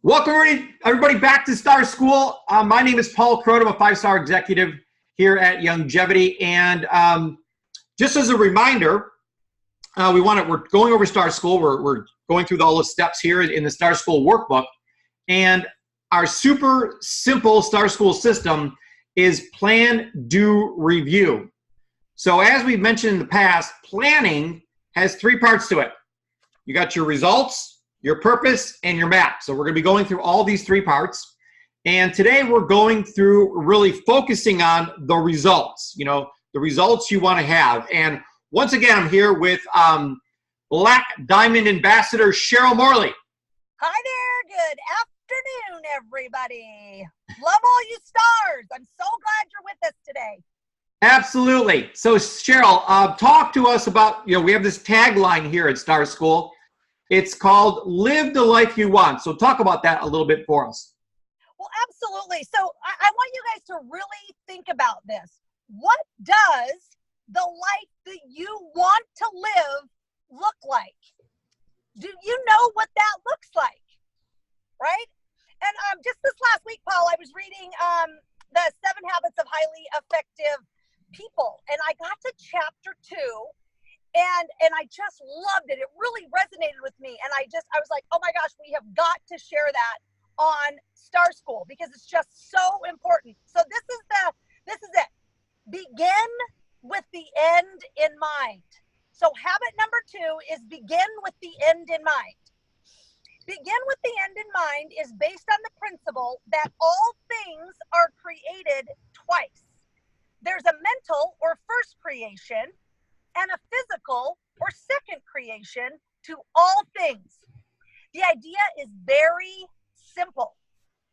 Welcome everybody back to Star School. My name is Paul Kroto. I'm a 5-star executive here at Youngevity. And just as a reminder, we're going over Star School. We're going through all the steps here in the Star School workbook. And our super simple Star School system is plan, do, review. So as we've mentioned in the past, planning has 3 parts to it. You got your results, your purpose, and your map. So we're going to be going through all these 3 parts. And today we're going through really focusing on the results, the results you want to have. And once again, I'm here with Black Diamond Ambassador Sheryl Morley. Hi there. Good afternoon, everybody. Love all you stars. I'm so glad you're with us today. Absolutely. So Sheryl, talk to us about, we have this tagline here at Star School. It's called Live the Life You Want. So talk about that a little bit for us. Well, absolutely. So I want you guys to really think about this. What does the life that you want to live look like? Do you know what that looks like? Right? And just this last week, Paul, I was reading the 7 Habits of Highly Effective People. And I got to chapter 2. And I just loved it. It really resonated with me. And I was like, oh my gosh, we have got to share that on Star School because it's just so important. So this is it. Begin with the end in mind. So habit number 2 is begin with the end in mind. Begin with the end in mind is based on the principle that all things are created twice. There's a mental or first creation and a physical or second creation to all things. The idea is very simple.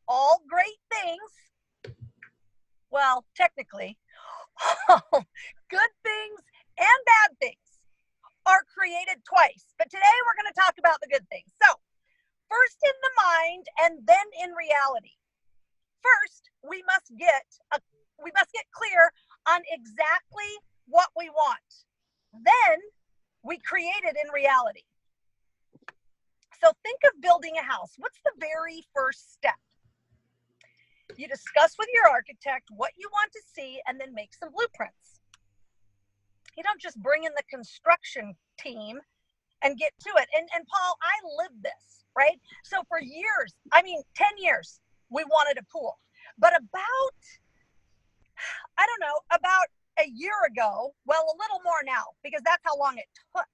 All great things, well, technically, good things and bad things are created twice. But today we're going to talk about the good things. So, first in the mind and then in reality. First, we must get clear on exactly what we want. Then we create it in reality. So think of building a house. What's the very first step? You discuss with your architect what you want to see and then make some blueprints. You don't just bring in the construction team and get to it. And Paul, I lived this, right? So for years, 10 years, we wanted a pool. But about a year ago, well, a little more now, because that's how long it took.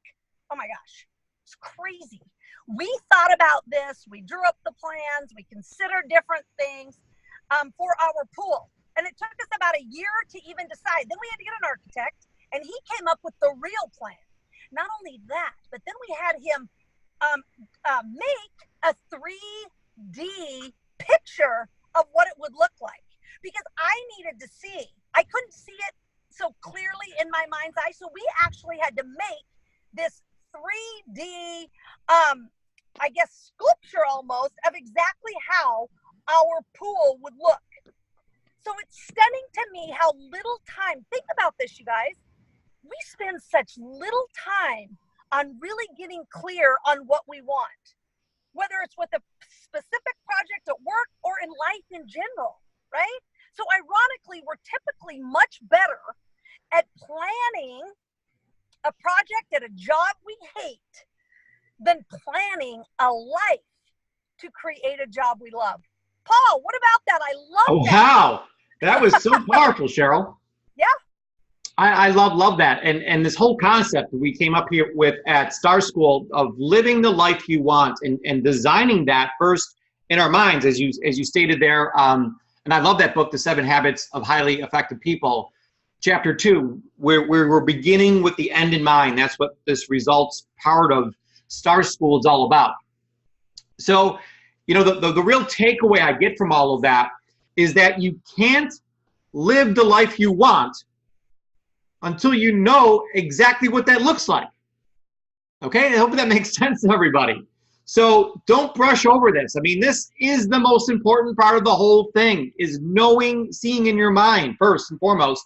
Oh my gosh, it's crazy. We thought about this, we drew up the plans, we considered different things for our pool. And it took us about a year to even decide. Then we had to get an architect, and he came up with the real plan. Not only that, but then we had him make a 3D picture of what it would look like. Because I needed to see. I couldn't see it so clearly in my mind's eye. So we actually had to make this 3D, sculpture almost of exactly how our pool would look. So it's stunning to me how little time, think about this, you guys. We spend such little time on really getting clear on what we want, whether it's with a specific project at work or in life in general, right? So ironically, we're typically much better at planning a project at a job we hate than planning a life to create a job we love. Paul, what about that? I love that. Wow. That was so powerful, Sheryl. Yeah. I love that. And this whole concept that we came up here with at Star School of living the life you want and designing that first in our minds, as you stated there. And I love that book, The 7 Habits of Highly Effective People, chapter 2, where we're beginning with the end in mind. That's what this results part of Star School is all about. So, the real takeaway I get from all of that is that you can't live the life you want until you know exactly what that looks like. Okay, I hope that makes sense to everybody. So don't brush over this. This is the most important part of the whole thing, is knowing, seeing in your mind, first and foremost,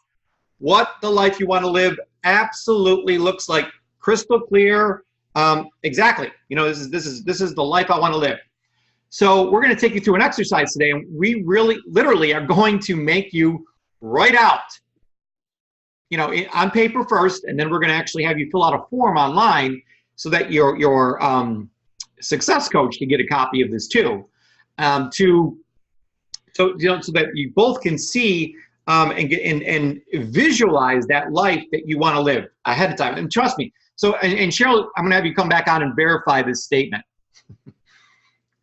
what the life you want to live absolutely looks like. Crystal clear, exactly. This is the life I want to live. So we're going to take you through an exercise today, and we really, literally are going to make you write out, on paper first, and then we're going to actually have you fill out a form online so that your success coach can get a copy of this too, so that you both can see and visualize that life that you want to live ahead of time. And trust me. So, and Sheryl, I'm going to have you come back on and verify this statement.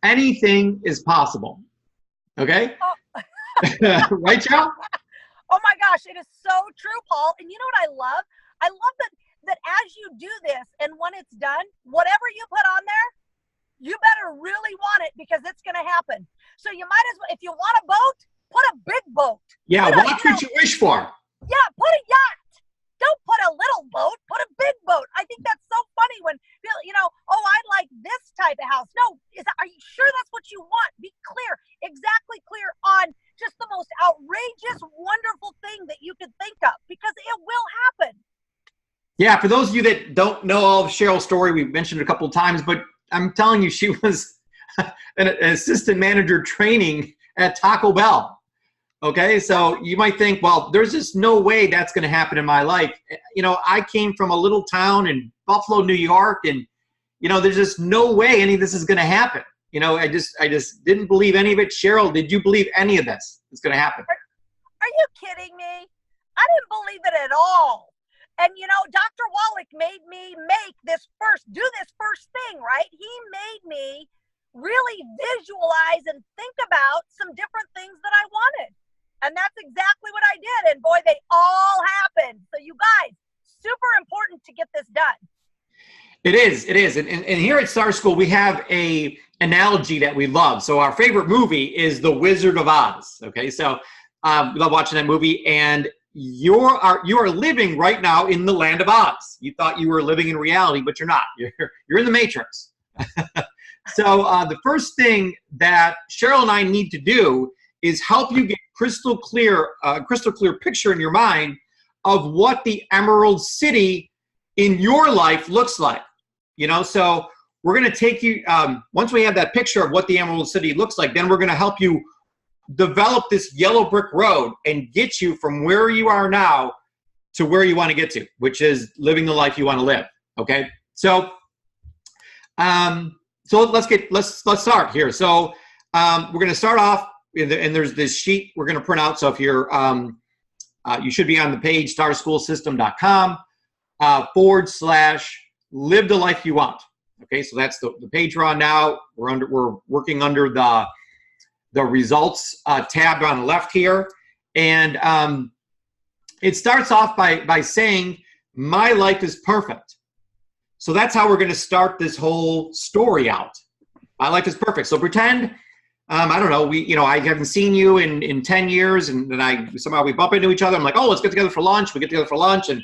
Anything is possible. Okay? Oh. Right, Sheryl? Oh my gosh, it is so true, Paul. And you know what I love? I love that as you do this and when it's done, whatever you put on there, you better really want it because it's going to happen. So you might as well, if you want a boat, put a big boat. Yeah, watch what you wish for. Yeah, put a yacht. Don't put a little boat, put a big boat. I think that's so funny when, oh, I like this type of house. No, are you sure that's what you want? Be clear, exactly clear on just the most outrageous, wonderful thing that you could think of because it will happen. Yeah, for those of you that don't know all of Sheryl's story, we've mentioned it a couple of times, but I'm telling you, she was an assistant manager training at Taco Bell. Okay, so you might think, well, there's just no way that's going to happen in my life. I came from a little town in Buffalo, New York, and there's just no way any of this is going to happen. I just didn't believe any of it. Sheryl, did you believe any of this is going to happen? Are you kidding me? I didn't believe it at all. And Dr. Wallach made me do this first thing, right? He made me really visualize and think about some different things that I wanted. And that's exactly what I did. And boy, they all happened. So you guys, super important to get this done. It is. And here at Star School, we have a analogy that we love. So our favorite movie is The Wizard of Oz. Okay, so we love watching that movie. And you are living right now in the land of Oz. You thought you were living in reality, but you're not. You're in the Matrix. So the first thing that Sheryl and I need to do is help you get crystal clear picture in your mind of what the Emerald City in your life looks like. So we're going to take you, once we have that picture of what the Emerald City looks like, then we're going to help you develop this yellow brick road and get you from where you are now to where you want to get to, which is living the life you want to live. Okay. So, let's start here. So, we're going to start off and there's this sheet we're going to print out. So if you're, you should be on the page starschoolsystem.com /live the life you want. Okay, so that's the page we're on now. We're working under the results tab on the left here, and it starts off by saying my life is perfect. So that's how we're going to start this whole story out. My life is perfect. So pretend. I don't know. I haven't seen you in 10 years, and then somehow we bump into each other. I'm like, oh, let's get together for lunch. We get together for lunch, and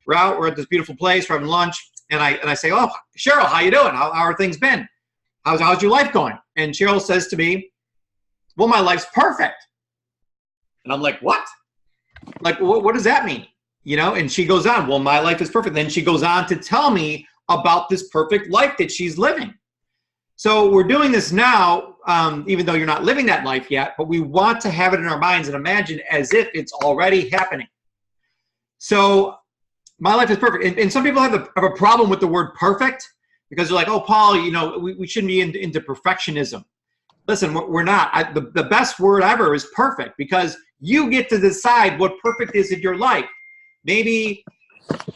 we're at this beautiful place. We're having lunch, and I say, oh, Sheryl, how you doing? How are things been? How's your life going? And Sheryl says to me, well, my life's perfect. And I'm like, what? Like, what does that mean? And she goes on, well, my life is perfect. Then she goes on to tell me about this perfect life that she's living. So we're doing this now, even though you're not living that life yet, but we want to have it in our minds and imagine as if it's already happening. So my life is perfect. And some people have a problem with the word perfect because they're like, oh, Paul, we shouldn't be into perfectionism. Listen, we're not. The best word ever is perfect because you get to decide what perfect is in your life. Maybe,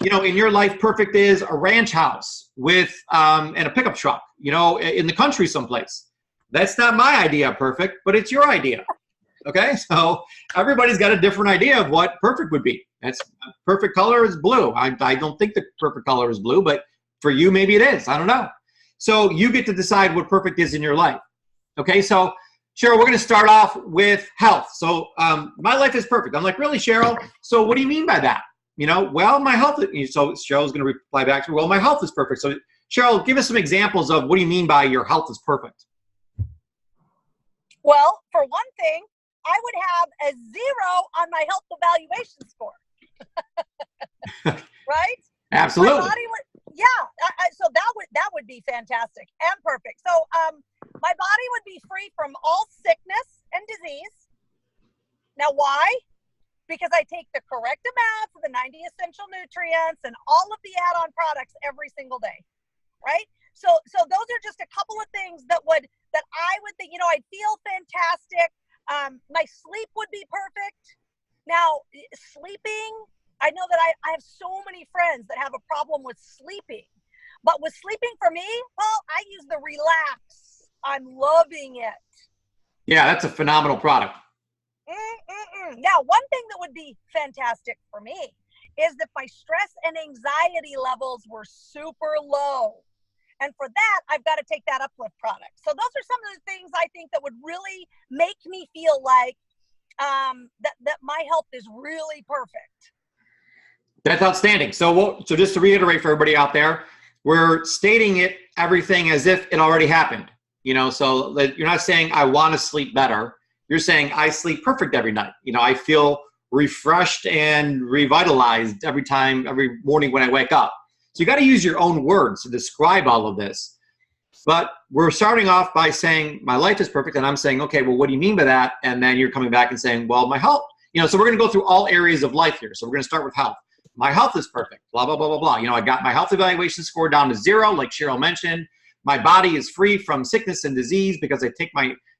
in your life, perfect is a ranch house with and a pickup truck, in the country someplace. That's not my idea of perfect, but it's your idea. Okay, so everybody's got a different idea of what perfect would be. That's perfect color is blue. I don't think the perfect color is blue, but for you, maybe it is. I don't know. So you get to decide what perfect is in your life. Okay, so Sheryl, we're going to start off with health. So my life is perfect. I'm like, really, Sheryl? So what do you mean by that? Well, my health. So Cheryl's going to reply back to me, well, my health is perfect. So Sheryl, give us some examples of what do you mean by your health is perfect? Well, for one thing, I would have a 0 on my health evaluation score. Right? Absolutely. My body would, so that would be fantastic and perfect. So my body would be free from all sickness and disease. Now, why? Because I take the correct amounts of the 90 essential nutrients and all of the add-on products every single day, right? So those are just a couple of things that I would think, you know, I'd feel fantastic. My sleep would be perfect. Now, sleeping, I know that I have so many friends that have a problem with sleeping. But with sleeping for me, well, I use the Relax. I'm loving it. Yeah, that's a phenomenal product. Now, one thing that would be fantastic for me is that my stress and anxiety levels were super low. And for that, I've got to take that Uplift product. So those are some of the things I think that would really make me feel like that my health is really perfect. That's outstanding. So just to reiterate for everybody out there, we're stating everything as if it already happened. You know, so that you're not saying I want to sleep better. You're saying I sleep perfect every night. You know, I feel refreshed and revitalized every morning when I wake up. So you got to use your own words to describe all of this. But we're starting off by saying my life is perfect, and I'm saying, okay, well, what do you mean by that? And then you're coming back and saying, well, my health. You know, so we're going to go through all areas of life here. So we're going to start with health. My health is perfect. Blah blah blah blah blah. You know, I got my health evaluation score down to 0, like Sheryl mentioned. My body is free from sickness and disease because I take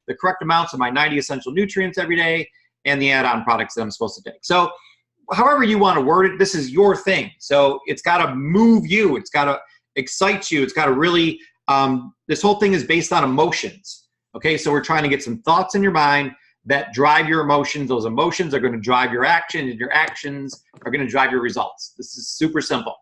the correct amounts of my 90 essential nutrients every day and the add-on products that I'm supposed to take. So however you want to word it, this is your thing. So it's got to move you. It's got to excite you. It's got to really, this whole thing is based on emotions. Okay, so we're trying to get some thoughts in your mind that drive your emotions. Those emotions are going to drive your action, and your actions are going to drive your results. This is super simple.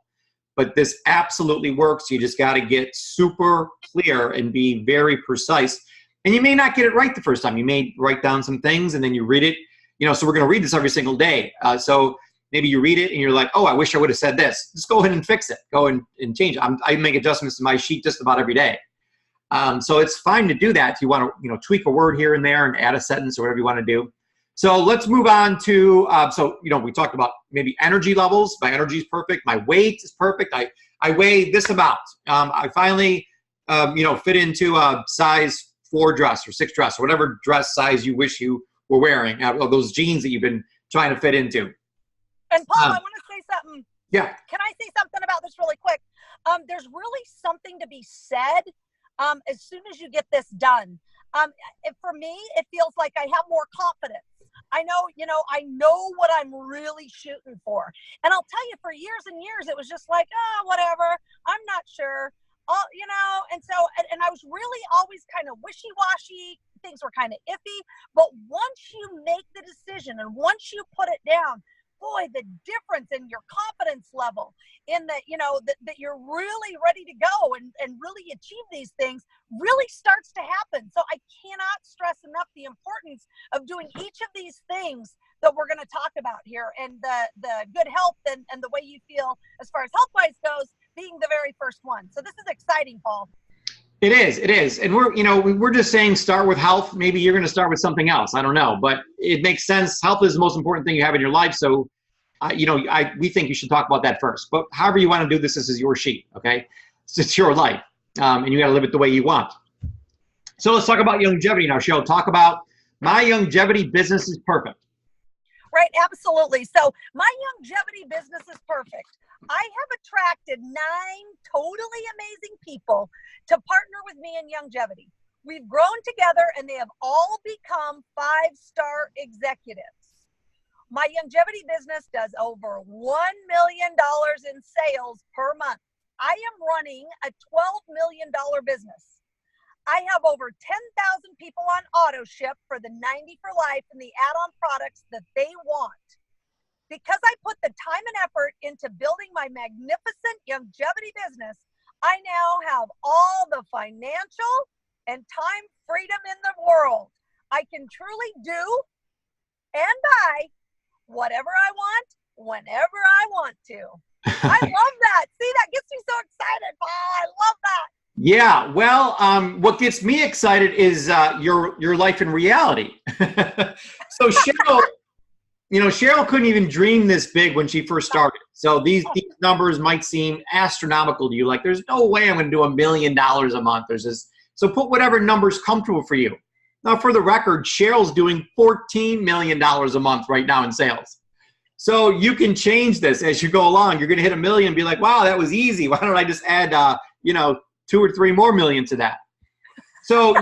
But this absolutely works. You just got to get super clear and be very precise. And you may not get it right the first time. You may write down some things and then you read it. You know, so we're going to read this every single day. So maybe you read it and you're like, oh, I wish I would have said this. Just go ahead and fix it. Go and change it. I make adjustments to my sheet just about every day. So it's fine to do that if you want to, you know, tweak a word here and there and add a sentence or whatever you want to do. So let's move on to, you know, we talked about maybe energy levels. My energy is perfect. My weight is perfect. I weigh this amount. I finally, you know, fit into a size 4 dress or 6 dress or whatever dress size you wish you were wearing, or those jeans that you've been trying to fit into. And Paul, I want to say something. Yeah. Can I say something about this really quick? There's really something to be said as soon as you get this done. For me, it feels like I have more confidence. I know what I'm really shooting for. And I'll tell you, for years and years, it was just like, oh, whatever. I'm not sure. Oh, you know, and I was really always kind of wishy-washy. Things were kind of iffy. But once you make the decision and once you put it down, boy, the difference in your confidence level in that, you know, that you're really ready to go and really achieve these things really starts to happen. So I cannot stress enough the importance of doing each of these things that we're going to talk about here, and the good health and the way you feel as far as health-wise goes being the very first one. So this is exciting, Paul. It is. And we're just saying start with health. Maybe you're going to start with something else. I don't know, but it makes sense. Health is the most important thing you have in your life. So, we think you should talk about that first. But however you want to do this, this is your sheet, okay? It's your life, and you got to live it the way you want. So let's talk about Youngevity now, Sheryl. Talk about my Youngevity business is perfect. Right, absolutely. So my Youngevity business is perfect. I have attracted 9 totally amazing people to partner with me in Youngevity. We've grown together and they have all become 5-star executives. My Youngevity business does over $1 million in sales per month. I am running a $12 million business. I have over 10,000 people on auto ship for the 90 for life and the add-on products that they want. Because I put the time and effort into building my magnificent Youngevity business, I now have all the financial and time freedom in the world. I can truly do and buy whatever I want, whenever I want to. I love that. See, that gets me so excited, Paul. I love that. Yeah, well, what gets me excited is your life in reality. So Sheryl couldn't even dream this big when she first started. So these numbers might seem astronomical to you. Like, there's no way I'm going to do $1 million a month. There's just So put whatever number's comfortable for you. Now, for the record, Sheryl's doing $14 million a month right now in sales. So you can change this as you go along. You're going to hit $1 million and be like, wow, that was easy. Why don't I just add, 2 or 3 more million to that? So,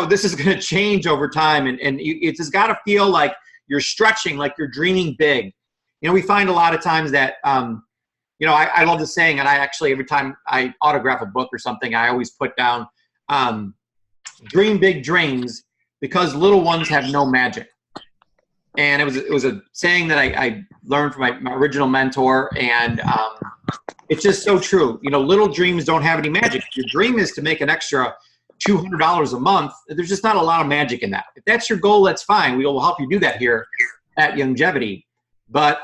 this is going to change over time. And it's just got to feel like you're stretching, like you're dreaming big. We find a lot of times that, I love the saying, and I actually, every time I autograph a book or something, I always put down, dream big dreams because little ones have no magic. And it was a saying that I learned from my original mentor, and it's just so true. Little dreams don't have any magic. If your dream is to make an extra $200 a month, there's just not a lot of magic in that. If that's your goal, that's fine. We will help you do that here at Youngevity. But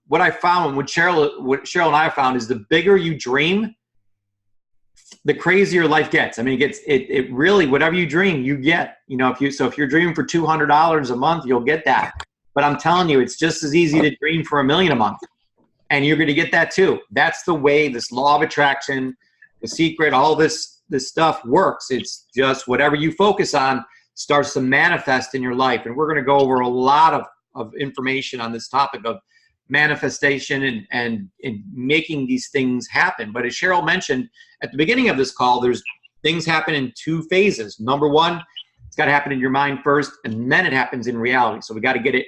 what I found, what Sheryl and I found, is the bigger you dream, the crazier life gets. I mean, it really, whatever you dream, you get. If you're dreaming for $200 a month, you'll get that. But I'm telling you, it's just as easy to dream for $1 million a month, and you're going to get that too. That's the way this law of attraction, the secret, all this stuff works. It's just whatever you focus on starts to manifest in your life. And we're going to go over a lot of information on this topic of manifestation and making these things happen. But as Sheryl mentioned at the beginning of this call, there's things happen in 2 phases. Number 1, it's got to happen in your mind first, and then it happens in reality. So we got to get it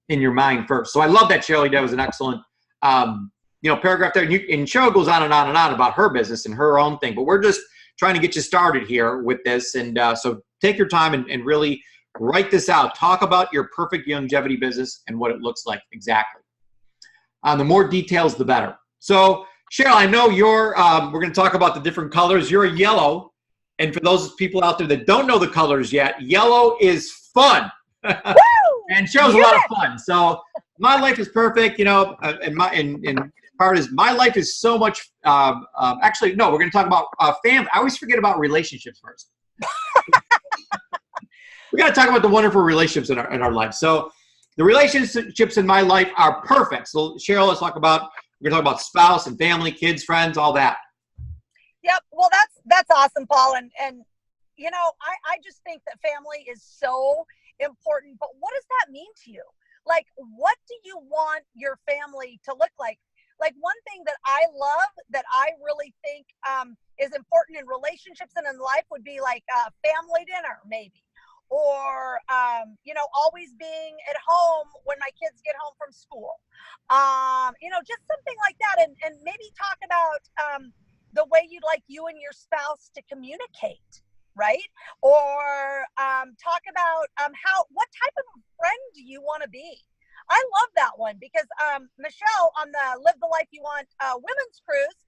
in your mind first. So I love that, Sheryl. That was an excellent paragraph there. And Sheryl goes on and on and on about her business and her own thing. But we're just trying to get you started here with this. And so take your time and really write this out. Talk about your perfect Youngevity business and what it looks like exactly. The more details, the better. So, Sheryl, I know we're going to talk about the different colors. You're a yellow. And for those people out there that don't know the colors yet, yellow is fun. And Sheryl's a lot of fun. So my life is perfect, and part is my life is so much, actually, no, we're going to talk about family. I always forget about relationships first. We got to talk about the wonderful relationships in our life. So the relationships in my life are perfect. So Sheryl, we're going to talk about spouse and family, kids, friends, all that. Yep. Well, that's awesome, Paul. And I just think that family is so important. But what does that mean to you? Like, what do you want your family to look like? Like, one thing that I love that I really think is important in relationships and in life would be like family dinner, maybe. Or, always being at home when my kids get home from school. Just something like that. And maybe talk about the way you'd like you and your spouse to communicate, right? Or talk about what type of friend do you want to be? I love that one because Michelle on the Live the Life You Want women's cruise,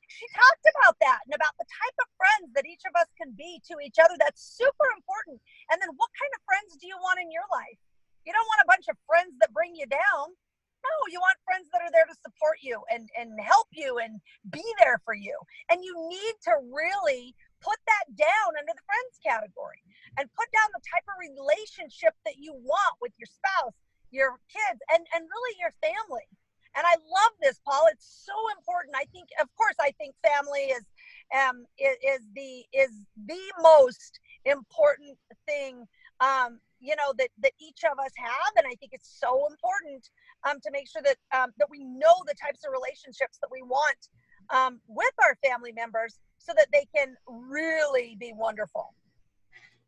she talked about that and about the type of friends that each of us can be to each other. That's super important. And then what kind of friends do you want in your life? You don't want a bunch of friends that bring you down. No, you want friends that are there to support you and help you and be there for you. And you need to really put that down under the friends category and put down the type of relationship that you want with your spouse, your kids, and really your family. And I love this, Paul. It's so important. I think family is the most important thing, that each of us have. And I think it's so important to make sure that that we know the types of relationships that we want with our family members so that they can really be wonderful.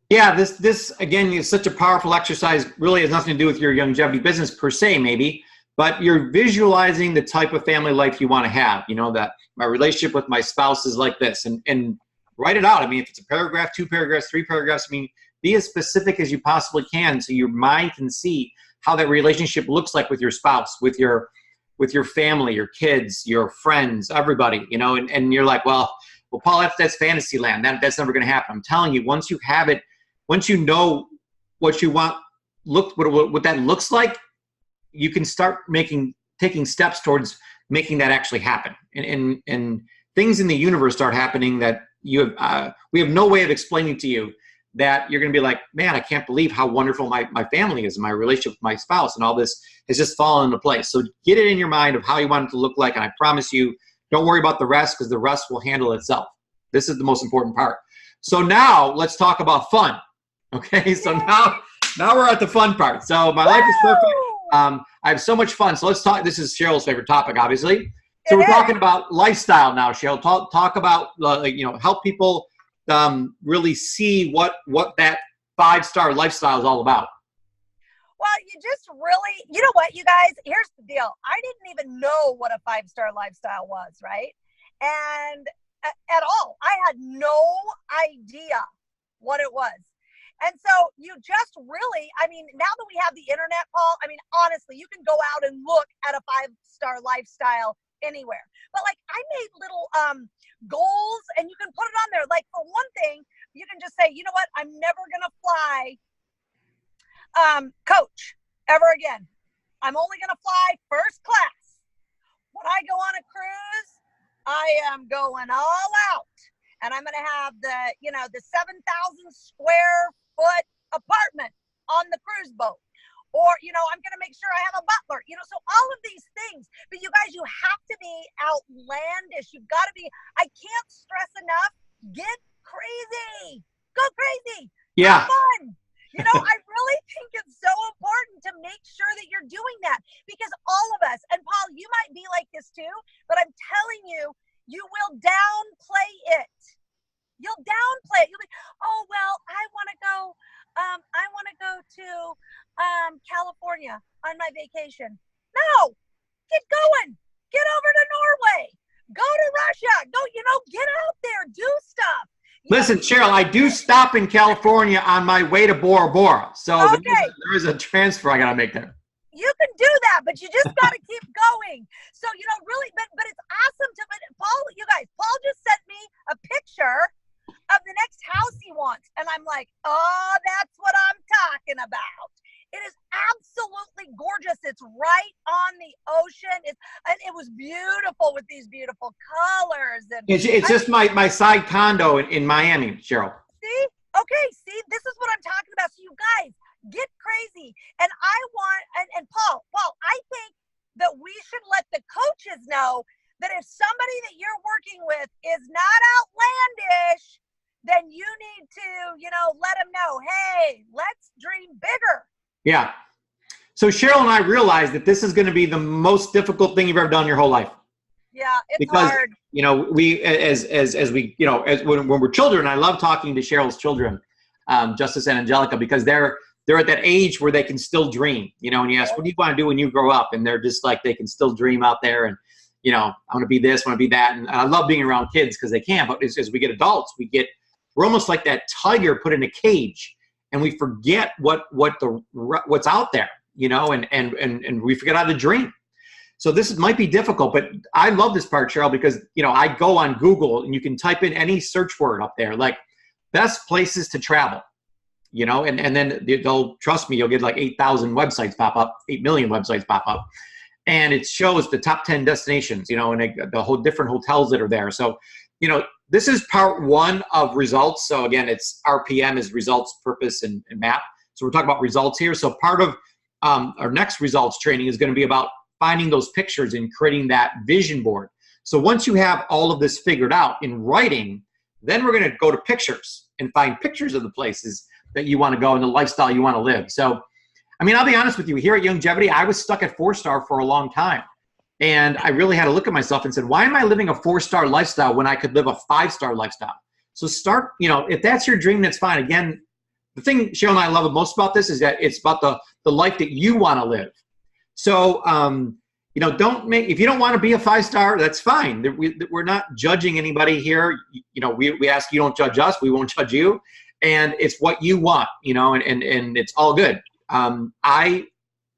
Yeah, this again is such a powerful exercise. Really has nothing to do with your Youngevity business per se, maybe. But you're visualizing the type of family life you want to have. That my relationship with my spouse is like this, and write it out. I mean, if it's a paragraph, 2 paragraphs, 3 paragraphs, be as specific as you possibly can so your mind can see how that relationship looks like with your spouse, with your family, your kids, your friends, everybody. And you're like, well, Paul, that's fantasy land. That's never going to happen. I'm telling you, once you have it, once you know what you want, what that looks like, you can start taking steps towards making that actually happen. And things in the universe start happening that we have no way of explaining to you, that you're going to be like, man, I can't believe how wonderful my family is, and my relationship with my spouse, and all this has just fallen into place. So get it in your mind of how you want it to look like. And I promise you, don't worry about the rest, because the rest will handle itself. This is the most important part. So now let's talk about fun. Okay, so now we're at the fun part. So my life is perfect. I have so much fun. So let's talk. This is Cheryl's favorite topic, obviously. So we're talking about lifestyle now, Sheryl. Talk about help people really see what that 5-star lifestyle is all about. Well, you just really, you know what, you guys, here's the deal. I didn't even know what a 5-star lifestyle was, right? And at all, I had no idea what it was. And so you just really, I mean, now that we have the internet, Paul, I mean, honestly, you can go out and look at a 5-star lifestyle anywhere. But like, I made little goals, and you can put it on there. Like, for one thing, you can just say, you know what, I'm never going to fly coach ever again. I'm only going to fly first class. When I go on a cruise, I am going all out, and I'm going to have the 7,000 square foot apartment on the cruise boat. Or, I'm going to make sure I have a butler, so all of these things. But you guys, you have to be outlandish. You've got to be, I can't stress enough, get crazy. Go crazy. Yeah. Have fun. I really think it's so important to make sure that you're doing that, because all of us, and Paul, you might be like this too, but I'm telling you, you will downplay it. You'll downplay it. You'll be, oh, well, I want to go to California on my vacation. No, get going. Get over to Norway. Go to Russia. Go, get out there, do stuff. Listen, Sheryl, I do stop in California on my way to Bora Bora. So there is a transfer I got to make there. You can do that, but you just got to keep going. So, really, but it's awesome but Paul, you guys, Paul just sent me a picture of the next house he wants. And I'm like, oh, that's what I'm talking about. It is absolutely gorgeous. It's right on the ocean. And it was beautiful with these beautiful colors. And it's just my side condo in Miami, Sheryl. See? Okay, see, this is what I'm talking about. So you guys, get crazy. And I want, and Paul, I think that we should let the coaches know that if somebody that you're working with is not outlandish, then you need to, let them know, hey, let's dream bigger. Yeah. So Sheryl and I realized that this is going to be the most difficult thing you've ever done in your whole life. Yeah, it's hard. We, when we're children, I love talking to Cheryl's children, Justice and Angelica, because they're at that age where they can still dream, and you ask, what do you want to do when you grow up? And they're just like, they can still dream out there. And, I want to be this, I want to be that. And I love being around kids because they can. But as we get adults, we're almost like that tiger put in a cage, and we forget what's out there, and we forget how to dream. So this might be difficult, but I love this part, Sheryl, because, I go on Google and you can type in any search word up there, like best places to travel, and then they'll, trust me, you'll get like 8,000 websites pop up, 8 million websites pop up. And it shows the top 10 destinations, and the whole different hotels that are there. So, this is part one of results. So again, it's RPM is results, purpose, and map. So we're talking about results here. So part of our next results training is going to be about finding those pictures and creating that vision board. So once you have all of this figured out in writing, then we're going to go to pictures and find pictures of the places that you want to go and the lifestyle you want to live. So, I mean, I'll be honest with you, here at Youngevity, I was stuck at 4-star for a long time. And I really had to look at myself and said, why am I living a 4-star lifestyle when I could live a 5-star lifestyle? So start, if that's your dream, that's fine. Again, the thing Sheryl and I love most about this is that it's about the life that you want to live. So, if you don't want to be a 5-star, that's fine. We're not judging anybody here. We ask you don't judge us. We won't judge you. And it's what you want, and it's all good. I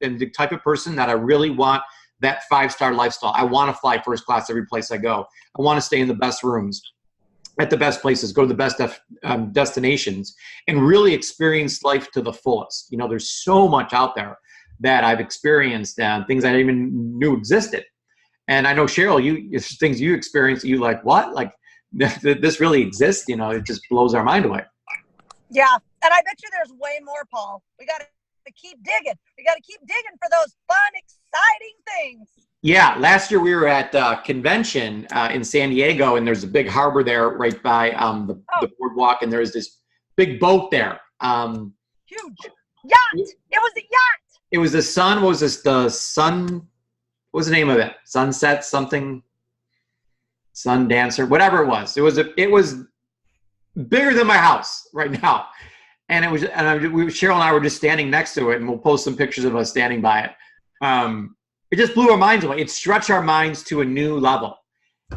am the type of person that I really want that 5-star lifestyle. I want to fly first class every place I go. I want to stay in the best rooms, at the best places, go to the best destinations, and really experience life to the fullest. There's so much out there that I've experienced and things I didn't even knew existed. And I know, Sheryl, things you experienced, you like, what? Like, this really exists? It just blows our mind away. Yeah, and I bet you there's way more, Paul. We got to keep digging. We got to keep digging for those fun, exciting things. Yeah, last year we were at convention in San Diego, and there's a big harbor there right by Oh, the boardwalk, and there's this big boat there. huge yacht. It was a yacht. It was the sun. What was this? The sun. What was the name of it? Sunset something. Sun Dancer. Whatever it was. It was bigger than my house right now, and it was. And Cheryl and I were just standing next to it, and we'll post some pictures of us standing by it. It just blew our minds away. It stretched our minds to a new level.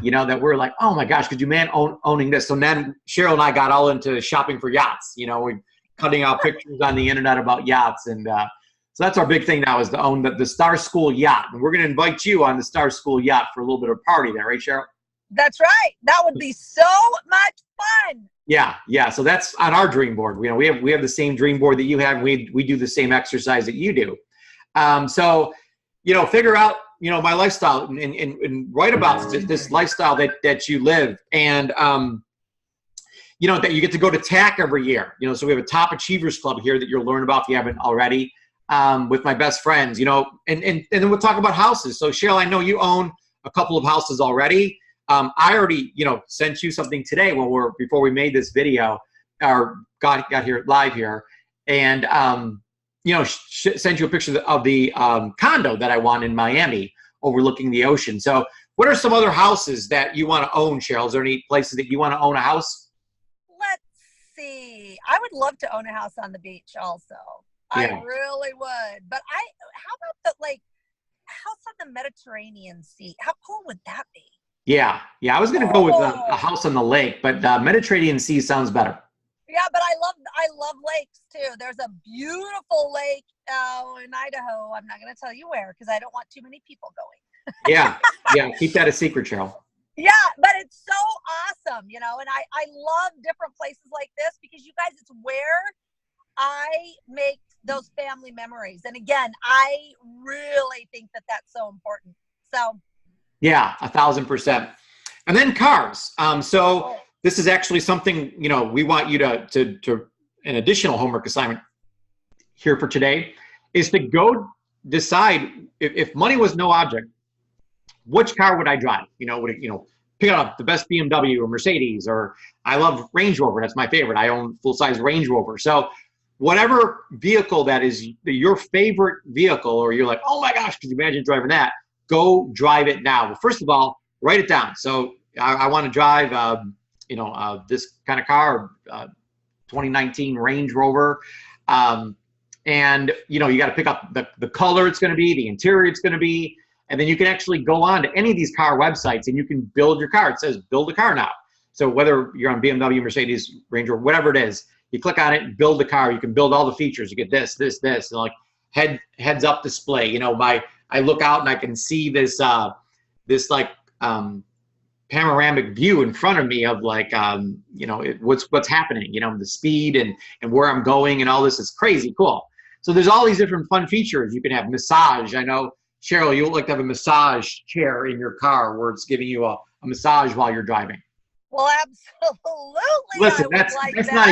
You know, that we're like, oh my gosh, could you man owning this? So then Cheryl and I got all into shopping for yachts. You know, we cutting out pictures on the internet about yachts, and so that's our big thing now is to own the Star School yacht. And we're going to invite you on the Star School yacht for a little bit of party there, right, Cheryl? That's right. That would be so much fun. Yeah, yeah. So that's on our dream board. You know, we have the same dream board that you have. We do the same exercise that you do. So, you know, figure out, you know, my lifestyle and write about this lifestyle that you live. And, you know, that you get to go to TAC every year. You know, so we have a Top Achievers Club here that you'll learn about if you haven't already, with my best friends, you know, and then we'll talk about houses. So Cheryl, I know you own a couple of houses already. I already, you know, sent you something today before we made this video or got here live here. And, you know, send you a picture of the condo that I want in Miami overlooking the ocean. So what are some other houses that you want to own, Cheryl? Is there any places that you want to own a house? Let's see. I would love to own a house on the beach also. Yeah. I really would. But how about the house on the Mediterranean Sea? How cool would that be? Yeah. Yeah. I was going to go with a house on the lake, but Mediterranean Sea sounds better. Yeah, but I love lakes too. There's a beautiful lake in Idaho. I'm not going to tell you where because I don't want too many people going. Yeah, yeah. Keep that a secret, Cheryl. Yeah, but it's so awesome, you know. And I love different places like this because you guys, it's where I make those family memories. And again, I really think that that's so important. So. Yeah, 1,000%. And then cars. So. This is actually something, you know, we want you to an additional homework assignment here for today is to go decide if money was no object, which car would I drive? You know, pick up the best BMW or Mercedes, or I love Range Rover. That's my favorite. I own full-size Range Rover. So whatever vehicle that is your favorite vehicle, or you're like, oh my gosh, could you imagine driving that? Go drive it now. Well, first of all, write it down. So I want to drive, you know, this kind of car, 2019 Range Rover. And, you know, you got to pick up the color it's going to be, the interior it's going to be, and then you can actually go on to any of these car websites and you can build your car. It says build a car now. So whether you're on BMW, Mercedes, Range Rover, whatever it is, you click on it and build the car. You can build all the features. You get this, and like heads up display. You know, I look out and I can see this like panoramic view in front of me of like you know, what's happening, you know, the speed and where I'm going and all this is crazy cool. So there's all these different fun features. You can have massage. I know, Cheryl, you would like to have a massage chair in your car where it's giving you a massage while you're driving. Well, absolutely. Listen, that's not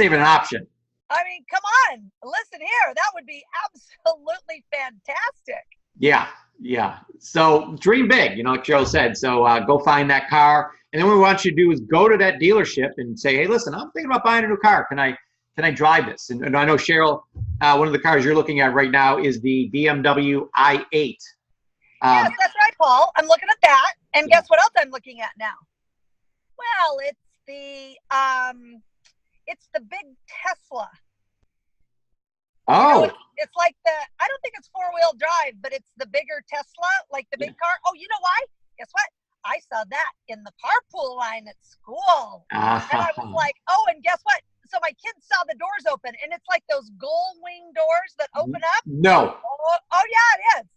even an option. I mean, come on, listen here. That would be absolutely fantastic. Yeah. Yeah. So dream big, you know, like Cheryl said. So go find that car. And then what we want you to do is go to that dealership and say, hey, listen, I'm thinking about buying a new car. Can I drive this? And I know, Cheryl, one of the cars you're looking at right now is the BMW i8. Yes, that's right, Paul. I'm looking at that. And guess what else I'm looking at now? Well, it's the big Tesla. Oh. You know, it's like I don't think it's 4-wheel drive, but it's the bigger Tesla, like the big car. Oh, you know why? Guess what? I saw that in the carpool line at school. And I was like, oh, and guess what? So my kids saw the doors open, and it's like those gull wing doors that open up. No. Oh yeah, it is.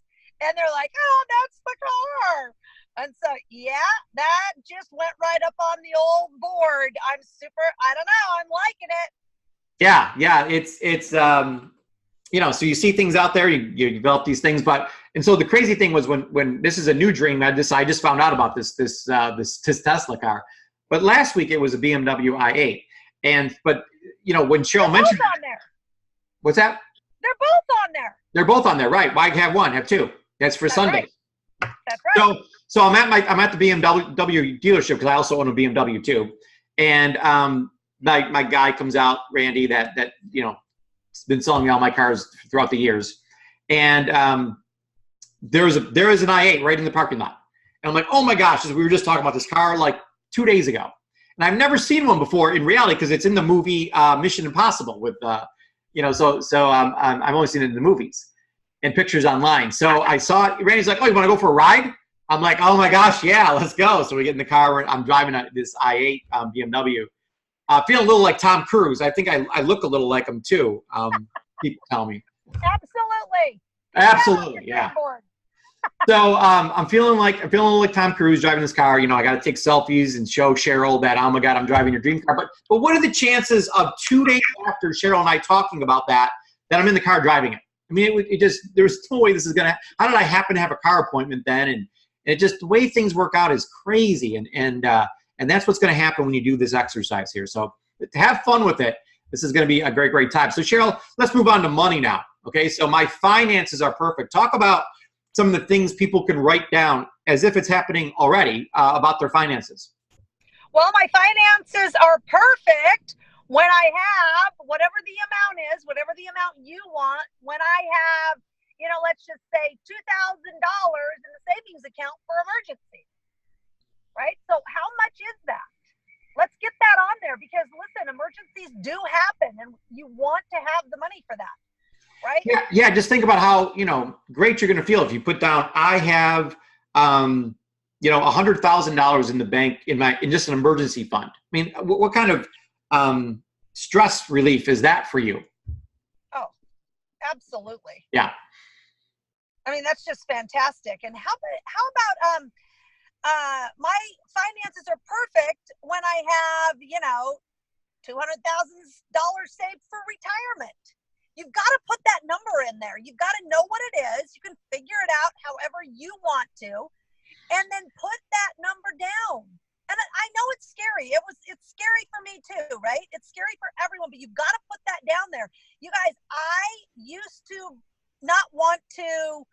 And they're like, oh, that's the car. And so, yeah, that just went right up on the old board. I don't know, I'm liking it. Yeah, yeah, it's you know, so you see things out there, you develop these things, and so the crazy thing was when this is a new dream, I just found out about this Tesla car, but last week it was a BMW i8, but you know, when Cheryl mentioned both on there. What's that? They're both on there. They're both on there, right? Why have one? Have two? That's for Sunday. Right. That's right. So I'm at the BMW dealership because I also own a BMW too, and my guy comes out, Randy, that has been selling me all my cars throughout the years, and there is an i8 right in the parking lot, and I'm like, oh my gosh, we were just talking about this car like 2 days ago, and I've never seen one before in reality because it's in the movie Mission Impossible with so I've only seen it in the movies and pictures online. So I saw it. Randy's like, oh, you want to go for a ride? I'm like, oh my gosh, yeah, let's go. So we get in the car. I'm driving this i8 BMW. Feeling a little like Tom Cruise. I think I look a little like him too. People tell me. Absolutely, yeah. So I'm feeling a little like Tom Cruise driving this car. I got to take selfies and show Sheryl that, oh my God, I'm driving your dream car. But what are the chances of 2 days after Sheryl and I talking about that I'm in the car driving it? I mean, there was no way this is gonna. How did I happen to have a car appointment then? And it just, the way things work out is crazy. And that's what's going to happen when you do this exercise here. So to have fun with it, this is going to be a great, great time. So Sheryl, let's move on to money now. Okay, so my finances are perfect. Talk about some of the things people can write down as if it's happening already about their finances. Well, my finances are perfect when I have whatever the amount is, whatever the amount you want, when I have, let's just say $2,000 in the savings account for emergency, right? So how much is that? Let's get that on there because, listen, emergencies do happen and you want to have the money for that, right? Yeah. Just think about how, great you're going to feel if you put down, I have, $100,000 in the bank in just an emergency fund. I mean, what kind of stress relief is that for you? Oh, absolutely. Yeah. I mean, that's just fantastic. And how about my finances are perfect when I have, $200,000 saved for retirement. You've got to put that number in there. You've got to know what it is. You can figure it out however you want to, and then put that number down. And I know it's scary. It's scary for me too, right? It's scary for everyone, but you've got to put that down there. You guys, I used to not want to,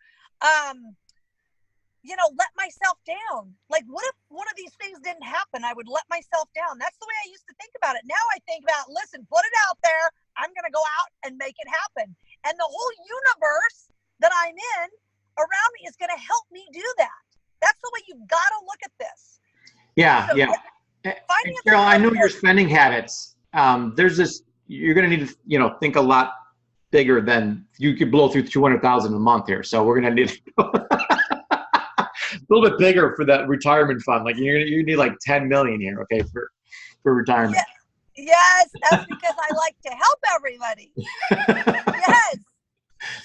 let myself down. Like, what if one of these things didn't happen? I would let myself down. That's the way I used to think about it. Now I think about, listen, put it out there. I'm going to go out and make it happen. And the whole universe that I'm in around me is going to help me do that. That's the way you've got to look at this. Yeah, so, yeah. Sheryl, I know your spending habits. There's this, you're going to need to, think a lot bigger than you could blow through 200,000 a month here. So we're going to need a little bit bigger for that retirement fund. Like you need like 10 million here, okay, for retirement. Yeah. Yes, that's because I like to help everybody. Yes.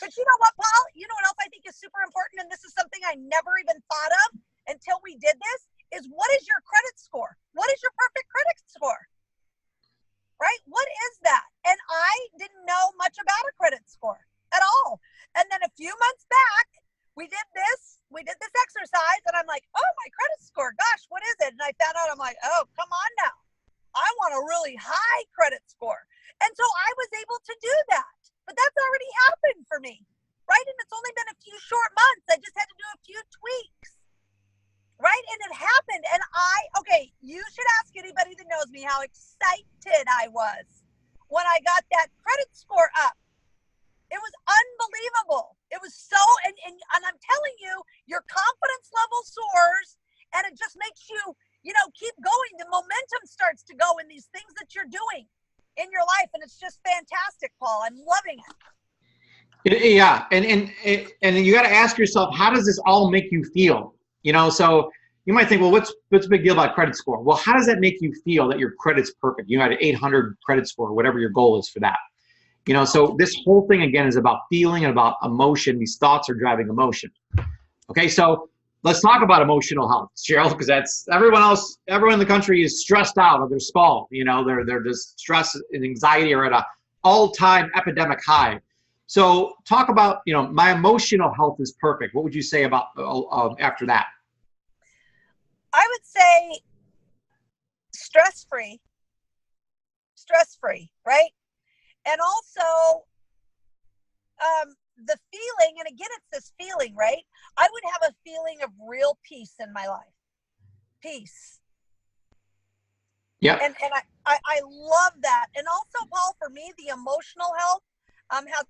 But you know what, Paul? You know what else I think is super important, and this is something I never even thought of until we did this, is what is your credit score? What is your perfect credit score? Right? What is that? And I didn't know much about a credit score at all. And then a few months back, we did this exercise, and I'm like, oh, my credit score, gosh, what is it? And I found out, I'm like, oh, come on now. I want a really high credit score. And so I was able to do that. But that's already happened for me, right? And it's only been a few short months. I just had to do a few tweaks, right? And it happened. And you should ask anybody that knows me how excited I was when I got that credit score up. It was unbelievable. It was so, and I'm telling you, your confidence level soars, and it just makes you, keep going. The momentum starts to go in these things that you're doing in your life, and it's just fantastic, Paul. I'm loving it. Yeah, and you got to ask yourself, how does this all make you feel? So you might think, well, what's the big deal about credit score? Well, how does that make you feel that your credit's perfect? You had an 800 credit score, whatever your goal is for that. So this whole thing again is about feeling and about emotion. These thoughts are driving emotion. Okay, so let's talk about emotional health, Sheryl, because that's everyone in the country is stressed out of their skull. They're just stress and anxiety are at an all-time epidemic high. So talk about, my emotional health is perfect. What would you say about after that? I would say stress-free, right? And also the feeling, and again, it's this feeling, right? I would have a feeling of real peace in my life. Peace. Yeah. And I love that. And also, Paul, for me, the emotional health, has.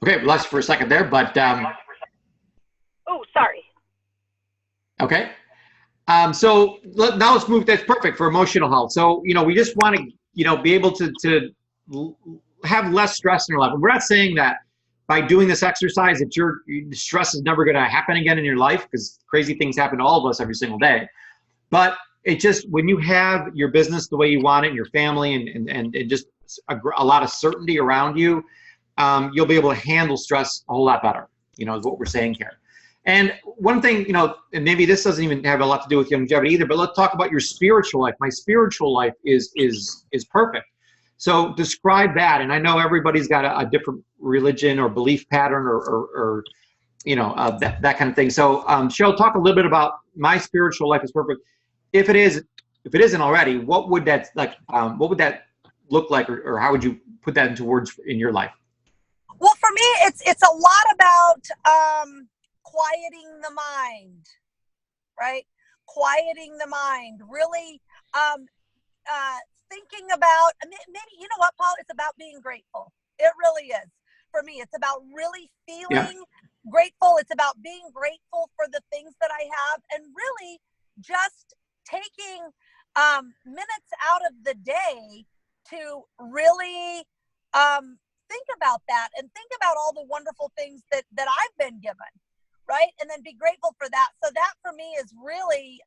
Okay, we lost you for a second there, but Oh, sorry. okay. So now let's move. That's perfect for emotional health. So we just want to be able to have less stress in your life. And we're not saying that by doing this exercise that your stress is never going to happen again in your life, because crazy things happen to all of us every single day. But it just, when you have your business the way you want it, and your family, and just a lot of certainty around you, you'll be able to handle stress a whole lot better, is what we're saying here. And one thing, and maybe this doesn't even have a lot to do with Youngevity either, but let's talk about your spiritual life. My spiritual life is perfect. So describe that. And I know everybody's got a different religion or belief pattern or that kind of thing. So Sheryl, talk a little bit about my spiritual life is perfect. If it isn't already, what would that what would that look like, or how would you put that into words in your life? Well, for me, it's a lot about quieting the mind, right? Quieting the mind, really thinking about, maybe, you know what, Paul, it's about being grateful. It really is. For me, it's about really feeling grateful. It's about being grateful for the things that I have, and really just taking minutes out of the day to really think about that, and think about all the wonderful things that I've been given, right? And then be grateful for that. So that for me is really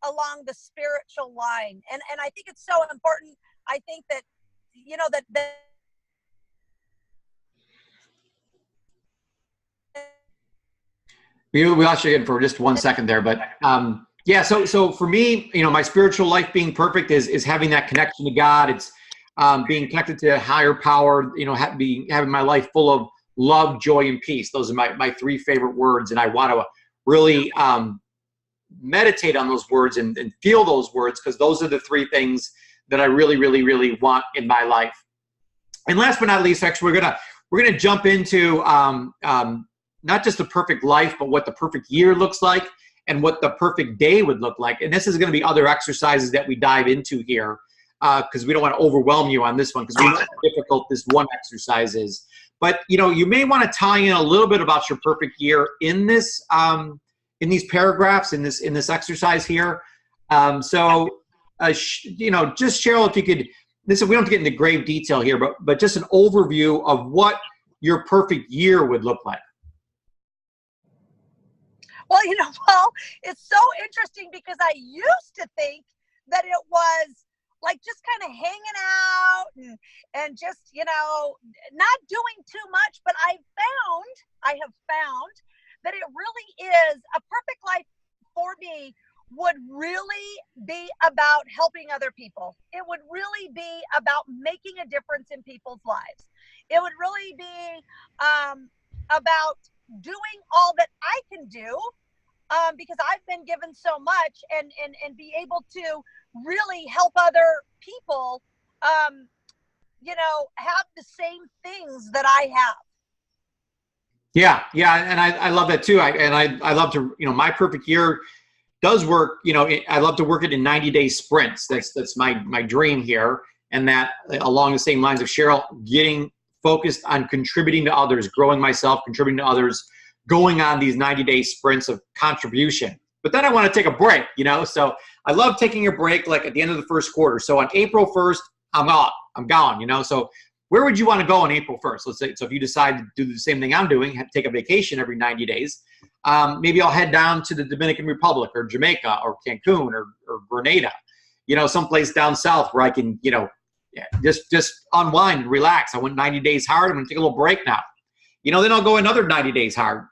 along the spiritual line. And I think it's so important. I think that, that we lost you again for just 1 second there, but yeah. So for me, my spiritual life being perfect is having that connection to God. It's being connected to a higher power. Having my life full of love, joy, and peace. Those are my three favorite words, and I want to really meditate on those words and feel those words, because those are the three things that I really, really, really want in my life. And last but not least, actually, we're gonna jump into not just the perfect life, but what the perfect year looks like and what the perfect day would look like. And this is going to be other exercises that we dive into here, because we don't want to overwhelm you on this one, because we know how difficult this one exercise is. But you may want to tie in a little bit about your perfect year in this, in these paragraphs, in this exercise here. Just Sheryl, if you could. We don't have to get into grave detail here, but just an overview of what your perfect year would look like. Well, Paul, it's so interesting, because I used to think that it was like just kind of hanging out and just, not doing too much. But I have found that it really is a perfect life for me would really be about helping other people. It would really be about making a difference in people's lives. It would really be about doing all that I can do, because I've been given so much, and be able to really help other people, have the same things that I have. Yeah, and I love that too. I love to, my perfect year does work. I love to work it in 90-day sprints. That's my dream here, and that along the same lines of Sheryl, getting focused on contributing to others, growing myself, contributing to others, going on these 90-day sprints of contribution. But then I want to take a break, so I love taking a break, like at the end of the first quarter. So on April 1st, I'm gone, so where would you want to go on April 1st? Let's say, so if you decide to do the same thing I'm doing, take a vacation every 90 days, maybe I'll head down to the Dominican Republic or Jamaica or Cancun or Grenada, someplace down south where I can, just unwind and relax. I went 90 days hard. I'm going to take a little break now. Then I'll go another 90 days hard,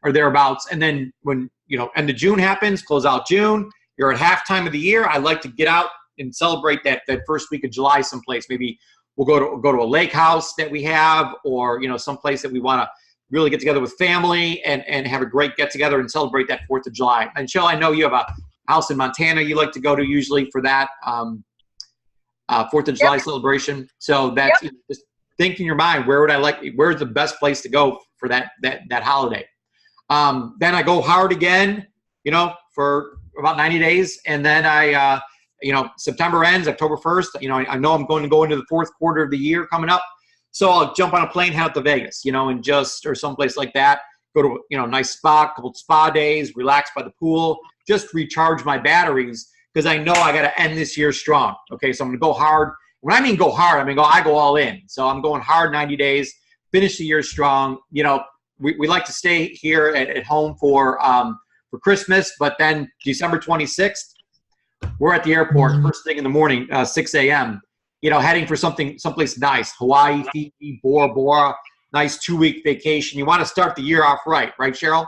or thereabouts. And then when, end of June happens, close out June, you're at halftime of the year. I like to get out and celebrate that first week of July someplace. Maybe we'll go to a lake house that we have, or, someplace that we want to really get together with family and have a great get together and celebrate that 4th of July. And Sheryl, I know you have house in Montana you like to go to usually for that 4th of July celebration. So that's just think in your mind, where's the best place to go for that holiday? Then I go hard again, you know, for about 90 days. And then I, you know, September ends, October 1st, you know I'm going to go into the 4th quarter of the year coming up. So I'll jump on a plane, head out to Vegas, you know, or someplace like that, go to, you know, a nice spa, couple spa days, relax by the pool, just recharge my batteries, because I know I got to end this year strong. Okay. So I'm going to go hard. When I mean go hard, I mean, I go all in. So I'm going hard 90 days, finish the year strong. You know, we like to stay here at home for Christmas, but then December 26th, we're at the airport first thing in the morning, 6 a.m., you know, heading for someplace nice, Hawaii, Fiji, Bora Bora, nice 2-week vacation. You want to start the year off right, Sheryl?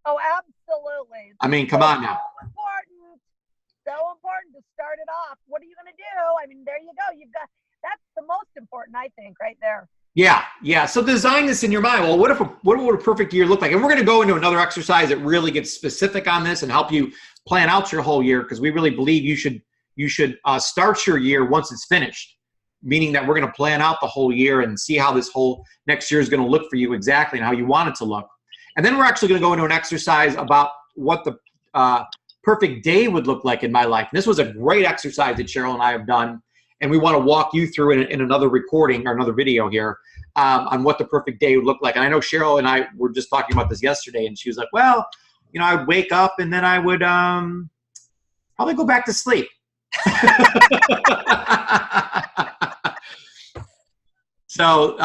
Oh, absolutely. I mean, come on now. So important to start it off. What are you going to do? I mean, there you go. That's the most important, I think, right there. Yeah. So design this in your mind. Well, what would a perfect year look like? And we're going to go into another exercise that really gets specific on this and help you plan out your whole year, because we really believe you should start your year once it's finished, meaning that we're going to plan out the whole year and see how this whole next year is going to look for you exactly and how you want it to look. And then we're actually going to go into an exercise about what the perfect day would look like in my life. And this was a great exercise that Sheryl and I have done, and we want to walk you through in another recording or another video here on what the perfect day would look like. And I know Sheryl and I were just talking about this yesterday, and she was like, well, you know, I would wake up and then I would probably go back to sleep. So,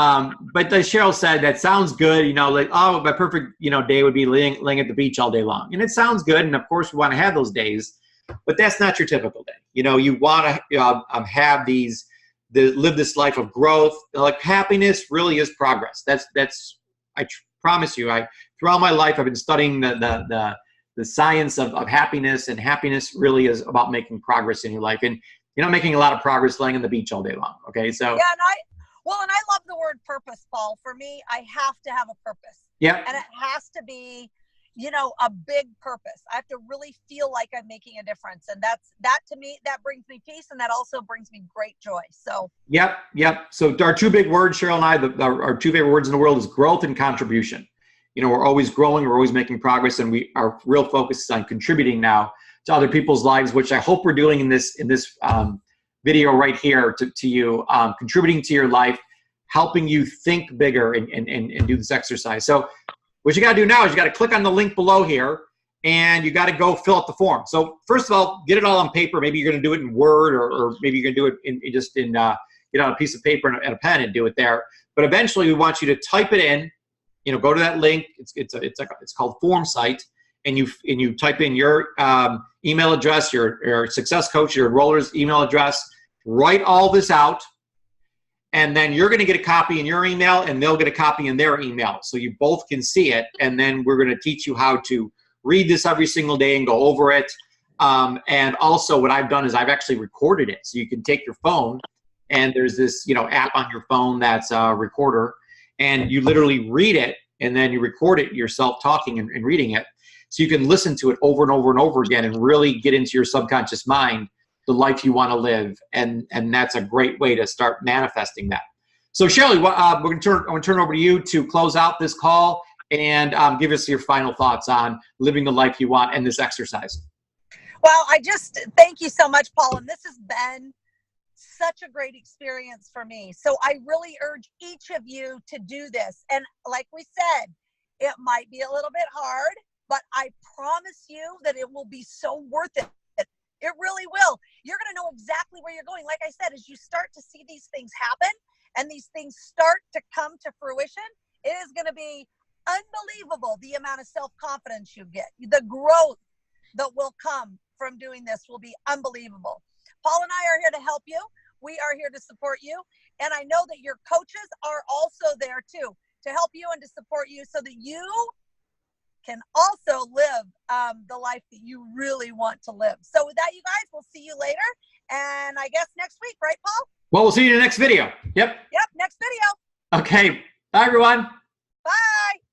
but as Sheryl said, that sounds good, you know, like, oh, my perfect, you know, day would be laying at the beach all day long. And it sounds good. And of course we want to have those days, but that's not your typical day. You know, you want to have live this life of growth. Like, happiness really is progress. I promise you, throughout my life, I've been studying the science of happiness, and happiness really is about making progress in your life. And you're not making a lot of progress laying on the beach all day long. Okay. So, yeah. And I love the word purpose, Paul. For me, I have to have a purpose. Yeah. And it has to be, you know, a big purpose. I have to really feel like I'm making a difference. And that to me, that brings me peace. And that also brings me great joy. So. Yep. So our two big words, Sheryl and I, our two favorite words in the world is growth and contribution. You know, we're always growing, we're always making progress, and our real focus is on contributing now to other people's lives, which I hope we're doing in this video right here to you, contributing to your life, helping you think bigger and do this exercise. So what you got to do now is you got to click on the link below here, and you got to go fill out the form. So first of all, get it all on paper. Maybe you're going to do it in Word, or maybe you're going to do it in get on a piece of paper and a pen and do it there. But eventually, we want you to type it in. You know, go to that link. It's called Form Site, and you type in your email address, your success coach, your enroller's email address. Write all this out, and then you're going to get a copy in your email, and they'll get a copy in their email, so you both can see it. And then we're going to teach you how to read this every single day and go over it. And also, what I've done is I've actually recorded it, so you can take your phone, and there's this app on your phone that's a recorder, and you literally read it, and then you record it yourself talking and reading it, so you can listen to it over and over and over again and really get into your subconscious mind the life you want to live, and that's a great way to start manifesting that. So Sheryl, I'm going to turn over to you to close out this call and give us your final thoughts on living the life you want and this exercise. Well, I just thank you so much, Paul, and this has been such a great experience for me. So I really urge each of you to do this. And like we said, it might be a little bit hard, but I promise you that it will be so worth it. It really will. You're going to know exactly where you're going. Like I said, as you start to see these things happen and these things start to come to fruition, it is going to be unbelievable the amount of self-confidence you get. The growth that will come from doing this will be unbelievable. Paul and I are here to help you. We are here to support you. And I know that your coaches are also there too, to help you and to support you so that you can also live the life that you really want to live. So with that, you guys, we'll see you later. And I guess next week, right, Paul? Well, we'll see you in the next video. Yep, next video. Okay. Bye, everyone. Bye.